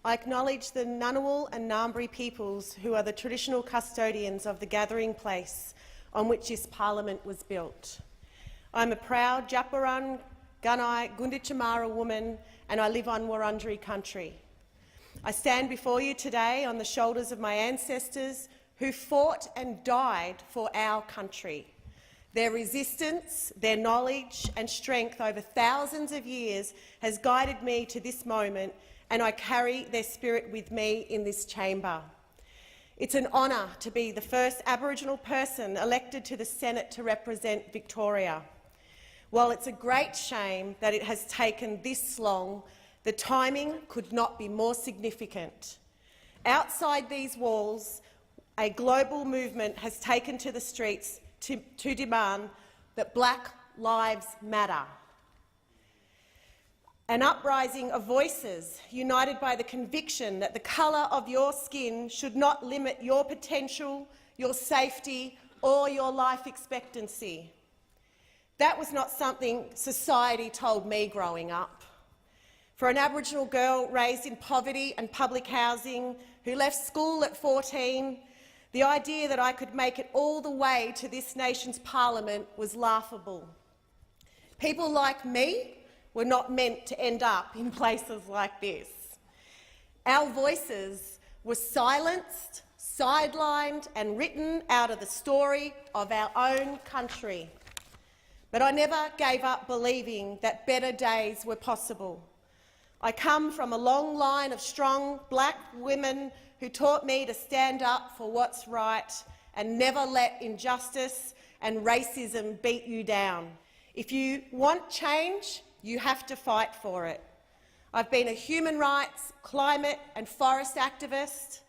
I acknowledge the Ngunnawal and Ngambri peoples who are the traditional custodians of the gathering place on which this parliament was built. I am a proud Djaparan, Gunai, Gunditjmara woman, and I live on Wurundjeri country. I stand before you today on the shoulders of my ancestors who fought and died for our country. Their resistance, their knowledge and strength over thousands of years has guided me to this moment, and I carry their spirit with me in this chamber. It's an honour to be the first Aboriginal person elected to the Senate to represent Victoria. While it's a great shame that it has taken this long, the timing could not be more significant. Outside these walls, a global movement has taken to the streets to demand that Black lives matter. An uprising of voices united by the conviction that the colour of your skin should not limit your potential, your safety or your life expectancy. That was not something society told me growing up. For an Aboriginal girl raised in poverty and public housing who left school at 14, the idea that I could make it all the way to this nation's parliament was laughable. People like me were not meant to end up in places like this. Our voices were silenced, sidelined and written out of the story of our own country. But I never gave up believing that better days were possible. I come from a long line of strong Black women who taught me to stand up for what's right and never let injustice and racism beat you down. If you want change, you have to fight for it. I've been a human rights, climate and forest activist,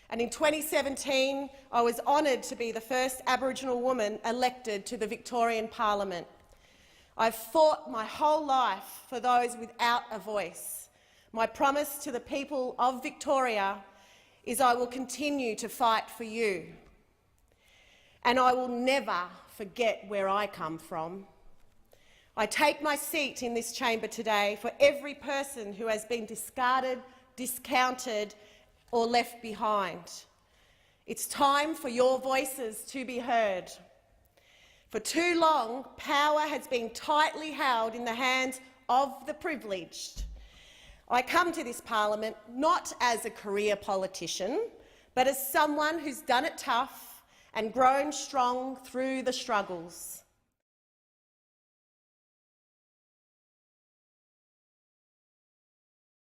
and in 2017 I was honoured to be the first Aboriginal woman elected to the Victorian Parliament. I've fought my whole life for those without a voice. My promise to the people of Victoria is I will continue to fight for you. And I will never forget where I come from. I take my seat in this chamber today for every person who has been discarded, discounted or left behind. It's time for your voices to be heard. For too long, power has been tightly held in the hands of the privileged. I come to this parliament not as a career politician, but as someone who's done it tough and grown strong through the struggles.